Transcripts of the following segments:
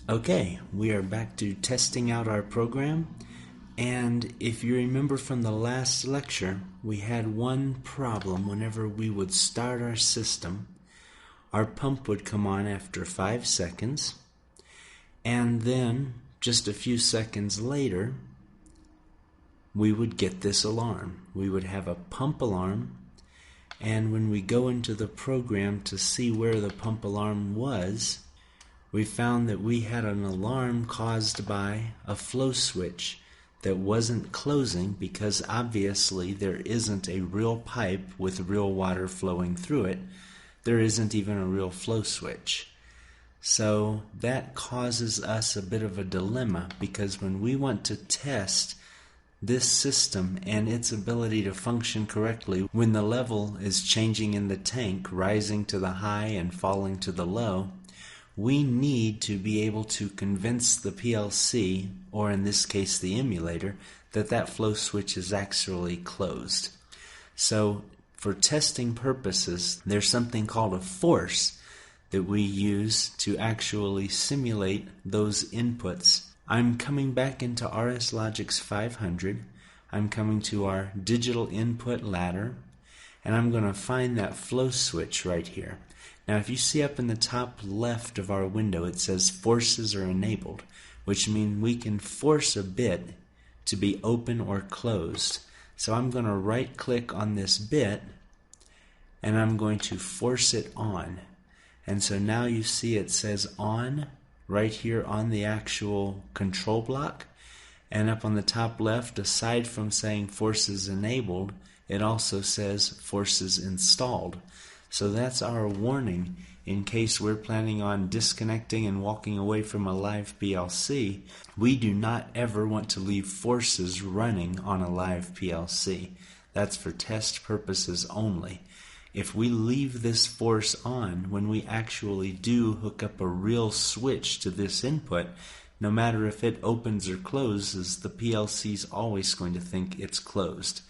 Okay, we are back to testing out our program, and if you remember from the last lecture, we had one problem whenever we would start our system. Our pump would come on after 5 seconds, and then just a few seconds later, we would get this alarm. We would have a pump alarm, and when we go into the program to see where the pump alarm was, we found that we had an alarm caused by a flow switch that wasn't closing because obviously there isn't a real pipe with real water flowing through it. There isn't even a real flow switch. So that causes us a bit of a dilemma because when we want to test this system and its ability to function correctly when the level is changing in the tank, rising to the high and falling to the low, we need to be able to convince the PLC, or in this case the emulator, that that flow switch is actually closed. So for testing purposes, there's something called a force that we use to actually simulate those inputs. I'm coming back into RSLogix 500. I'm coming to our digital input ladder, and I'm going to find that flow switch right here. Now if you see up in the top left of our window it says forces are enabled, which means we can force a bit to be open or closed. So I'm going to right click on this bit and I'm going to force it on. And so now you see it says on right here on the actual control block, and up on the top left, aside from saying forces enabled, it also says forces installed. So that's our warning in case we're planning on disconnecting and walking away from a live PLC. We do not ever want to leave forces running on a live PLC. That's for test purposes only. If we leave this force on when we actually do hook up a real switch to this input, no matter if it opens or closes, the PLC's always going to think it's closed.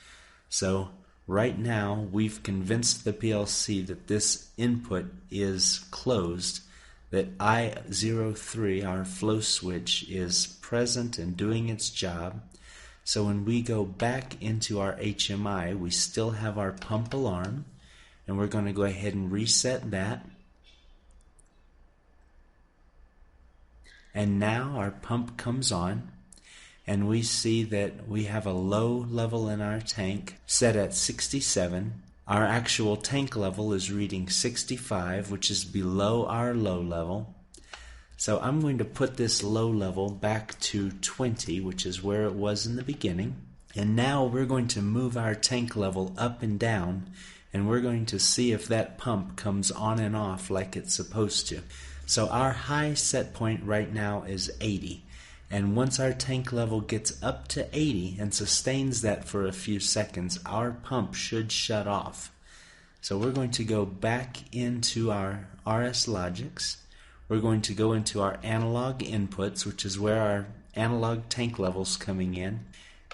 So right now, we've convinced the PLC that this input is closed, that I03, our flow switch, is present and doing its job. So when we go back into our HMI, we still have our pump alarm, and we're going to go ahead and reset that. And now our pump comes on, and we see that we have a low level in our tank set at 67. Our actual tank level is reading 65, which is below our low level. So I'm going to put this low level back to 20, which is where it was in the beginning. And now we're going to move our tank level up and down, and we're going to see if that pump comes on and off like it's supposed to. So our high set point right now is 80. And once our tank level gets up to 80 and sustains that for a few seconds, our pump should shut off. So we're going to go back into our RSLogix. We're going to go into our analog inputs, which is where our analog tank level's coming in.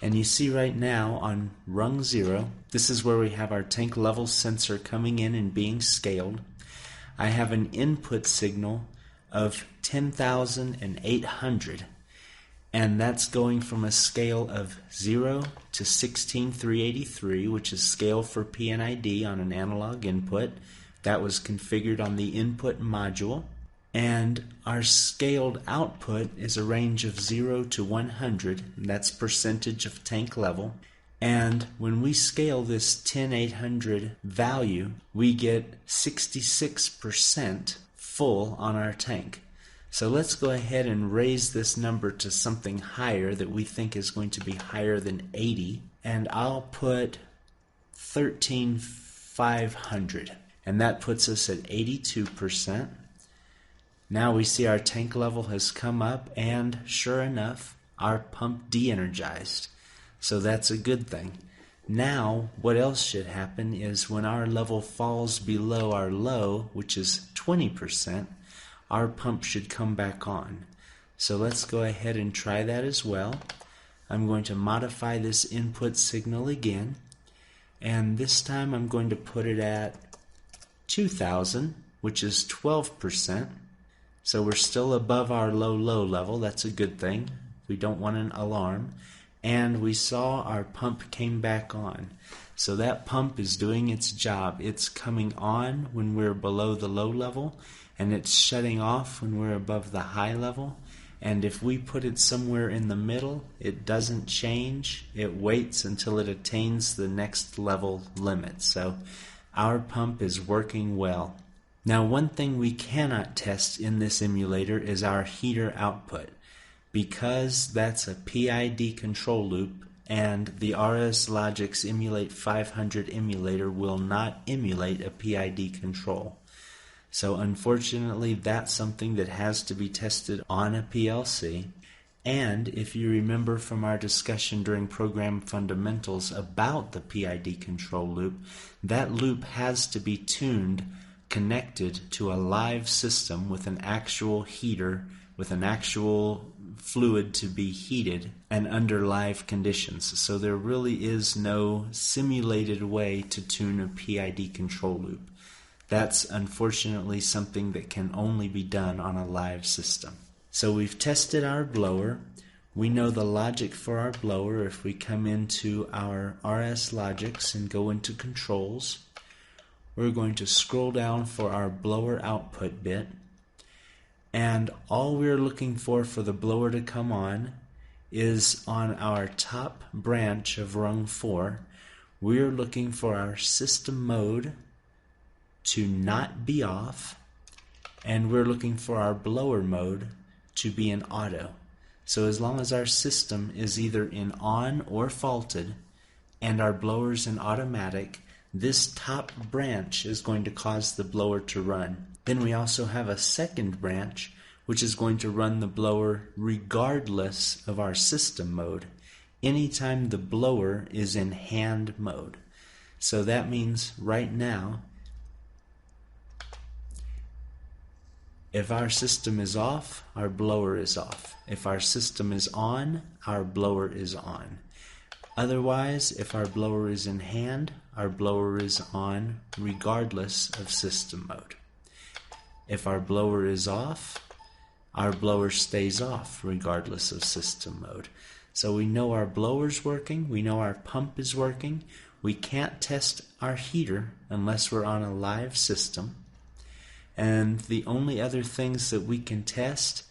And you see right now on rung 0, this is where we have our tank level sensor coming in and being scaled. I have an input signal of 10,800. And that's going from a scale of 0 to 16383, which is scale for PNID on an analog input. That was configured on the input module. And our scaled output is a range of 0 to 100, and that's percentage of tank level. And when we scale this 10800 value, we get 66% full on our tank. So let's go ahead and raise this number to something higher that we think is going to be higher than 80. And I'll put 13,500. And that puts us at 82%. Now we see our tank level has come up, and sure enough, our pump de-energized. So that's a good thing. Now, what else should happen is when our level falls below our low, which is 20%, our pump should come back on. So let's go ahead and try that as well. I'm going to modify this input signal again, and this time I'm going to put it at 2000, which is 12%. So we're still above our low level. That's a good thing. We don't want an alarm. And we saw our pump came back on. So that pump is doing its job. It's coming on when we're below the low level, and it's shutting off when we're above the high level. And if we put it somewhere in the middle, it doesn't change. It waits until it attains the next level limit. So our pump is working well. Now, one thing we cannot test in this emulator is our heater output, because that's a PID control loop, and the RSLogix Emulate 500 emulator will not emulate a PID control. So unfortunately, that's something that has to be tested on a PLC. And if you remember from our discussion during Program Fundamentals about the PID control loop, that loop has to be tuned, connected to a live system with an actual heater, with an actual fluid to be heated and under live conditions. So there really is no simulated way to tune a PID control loop. That's unfortunately something that can only be done on a live system. So we've tested our blower. We know the logic for our blower. If we come into our RSLogix and go into controls, we're going to scroll down for our blower output bit. And all we're looking for the blower to come on is on our top branch of rung 4. We're looking for our system mode to not be off, and we're looking for our blower mode to be in auto. So as long as our system is either in on or faulted and our blower's in automatic, this top branch is going to cause the blower to run. Then we also have a second branch which is going to run the blower regardless of our system mode, anytime the blower is in hand mode. So that means right now, if our system is off, our blower is off. If our system is on, our blower is on. Otherwise, if our blower is in hand, our blower is on regardless of system mode. If our blower is off, our blower stays off regardless of system mode. So we know our blower's working, we know our pump is working. We can't test our heater unless we're on a live system. And the only other things that we can test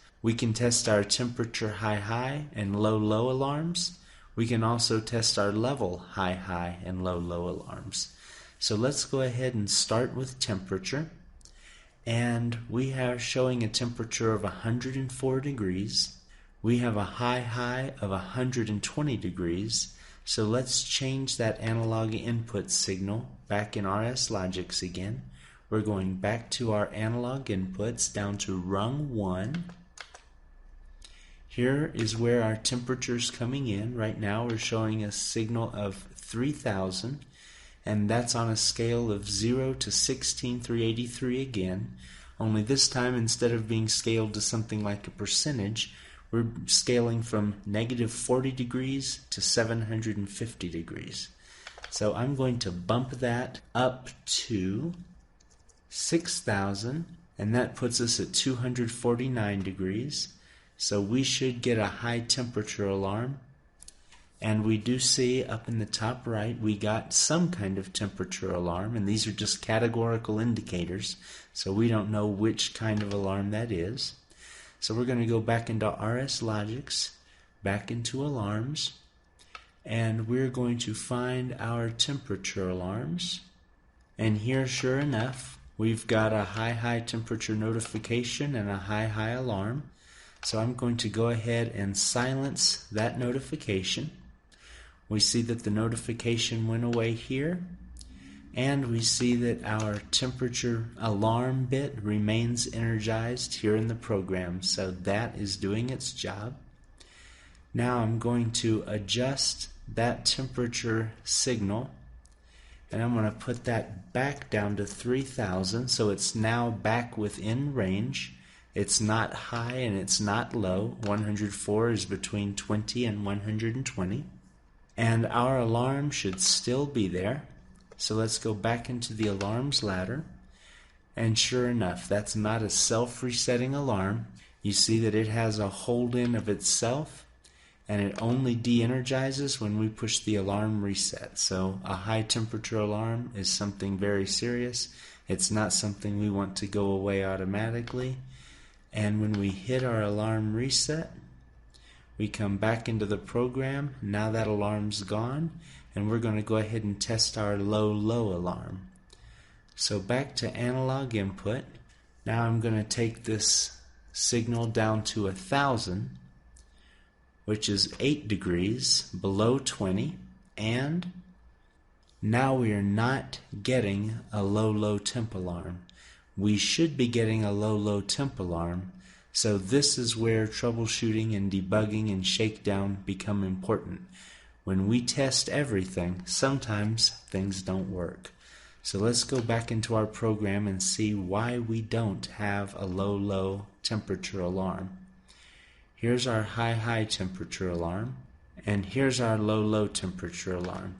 our temperature high and low alarms. We can also test our level high and low alarms. So let's go ahead and start with temperature. And we are showing a temperature of 104 degrees. We have a high of 120 degrees. So let's change that analog input signal back in RSLogix again. We're going back to our analog inputs down to rung 1. Here is where our temperature's coming in. Right now we're showing a signal of 3000, and that's on a scale of 0 to 16383 again. Only this time, instead of being scaled to something like a percentage, we're scaling from -40 degrees to 750 degrees. So I'm going to bump that up to 6,000, and that puts us at 249 degrees. So we should get a high temperature alarm. And we do see up in the top right, we got some kind of temperature alarm, and these are just categorical indicators, so we don't know which kind of alarm that is. So we're going to go back into RSLogix, back into alarms, and we're going to find our temperature alarms. And here, sure enough, we've got a high temperature notification and a high alarm. So I'm going to go ahead and silence that notification. We see that the notification went away here, and we see that our temperature alarm bit remains energized here in the program, so that is doing its job. Now I'm going to adjust that temperature signal, and I'm going to put that back down to 3000, so it's now back within range. It's not high and it's not low. 104 is between 20 and 120. And our alarm should still be there. So let's go back into the alarms ladder. And sure enough, that's not a self-resetting alarm. You see that it has a hold-in of itself, and it only de-energizes when we push the alarm reset. So a high temperature alarm is something very serious. It's not something we want to go away automatically. And when we hit our alarm reset, we come back into the program. Now that alarm's gone, and we're going to go ahead and test our low alarm. So back to analog input. Now I'm going to take this signal down to 1,000, which is 8 degrees below 20, and now we are not getting a low temp alarm. We should be getting a low temp alarm, so this is where troubleshooting and debugging and shakedown become important. When we test everything, sometimes things don't work. So let's go back into our program and see why we don't have a low temperature alarm. Here's our high temperature alarm, and here's our low temperature alarm.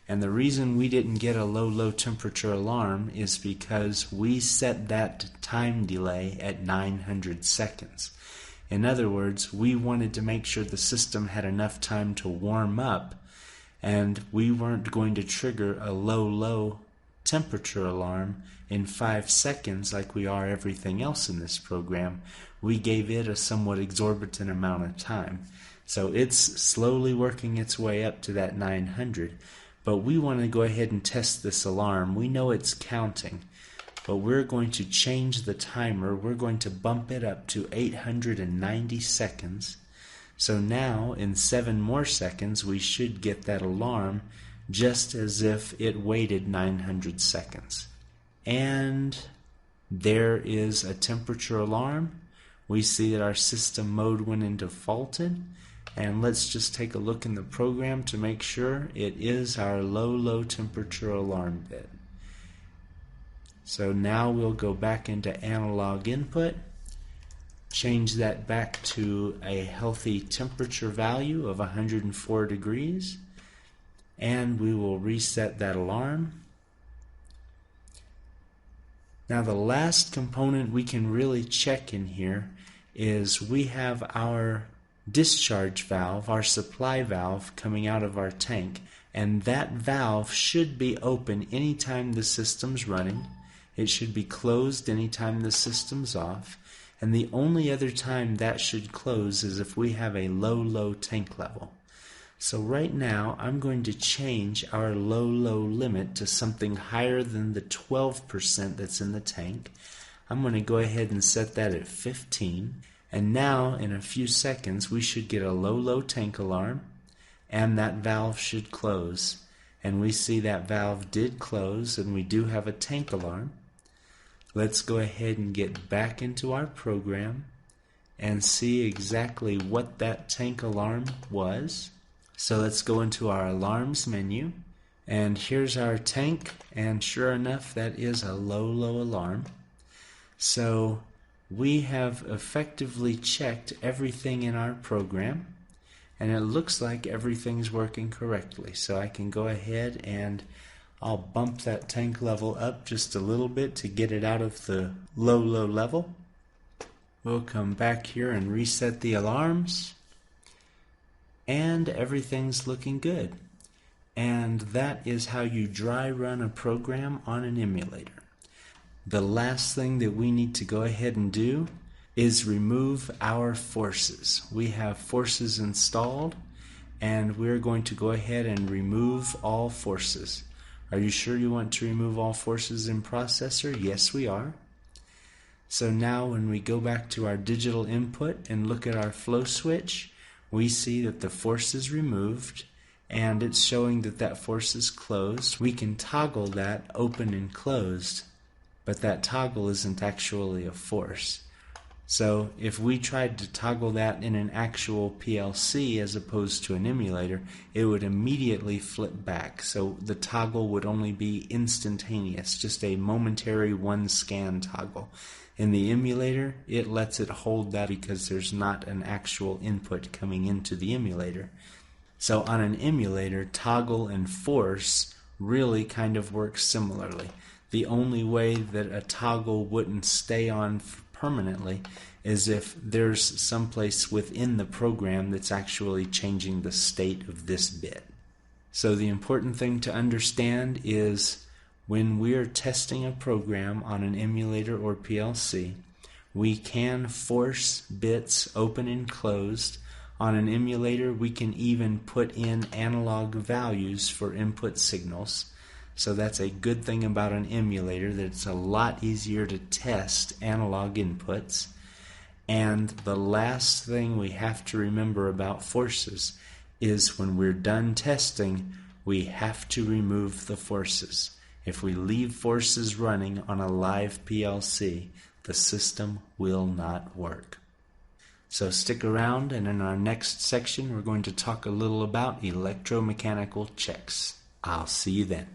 And the reason we didn't get a low temperature alarm is because we set that time delay at 900 seconds. In other words, we wanted to make sure the system had enough time to warm up, and we weren't going to trigger a low temperature alarm in 5 seconds like we are everything else in this program. We gave it a somewhat exorbitant amount of time. So it's slowly working its way up to that 900. But we want to go ahead and test this alarm. We know it's counting, but we're going to change the timer. We're going to bump it up to 890 seconds. So now in 7 more seconds we should get that alarm just as if it waited 900 seconds. And there is a temperature alarm. We see that our system mode went into faulted. And let's just take a look in the program to make sure it is our low temperature alarm bit. So now we'll go back into analog input, change that back to a healthy temperature value of 104 degrees, and we will reset that alarm. Now the last component we can really check in here is we have our discharge valve, our supply valve coming out of our tank, and that valve should be open anytime the system's running. It should be closed anytime the system's off, and the only other time that should close is if we have a low tank level. So right now I'm going to change our low limit to something higher than the 12% that's in the tank. I'm going to go ahead and set that at 15. And now, in a few seconds, we should get a low tank alarm, and that valve should close. And we see that valve did close, and we do have a tank alarm. Let's go ahead and get back into our program and see exactly what that tank alarm was. So let's go into our alarms menu, and here's our tank, and sure enough, that is a low alarm. So we have effectively checked everything in our program, and it looks like everything's working correctly. So I can go ahead and I'll bump that tank level up just a little bit to get it out of the low level. We'll come back here and reset the alarms, and everything's looking good. And that is how you dry run a program on an emulator. The last thing that we need to go ahead and do is remove our forces. We have forces installed, and we're going to go ahead and remove all forces. Are you sure you want to remove all forces in processor? Yes, we are. So now when we go back to our digital input and look at our flow switch, we see that the force is removed, and it's showing that that force is closed. We can toggle that open and closed, but that toggle isn't actually a force. So if we tried to toggle that in an actual PLC as opposed to an emulator, it would immediately flip back. So the toggle would only be instantaneous, just a momentary one scan toggle. In the emulator, it lets it hold that because there's not an actual input coming into the emulator. So on an emulator, toggle and force really kind of work similarly. The only way that a toggle wouldn't stay on permanently is if there's someplace within the program that's actually changing the state of this bit. So the important thing to understand is when we're testing a program on an emulator or PLC, we can force bits open and closed. On an emulator, we can even put in analog values for input signals. So that's a good thing about an emulator, that it's a lot easier to test analog inputs. And the last thing we have to remember about forces is when we're done testing, we have to remove the forces. If we leave forces running on a live PLC, the system will not work. So stick around, and in our next section we're going to talk a little about electromechanical checks. I'll see you then.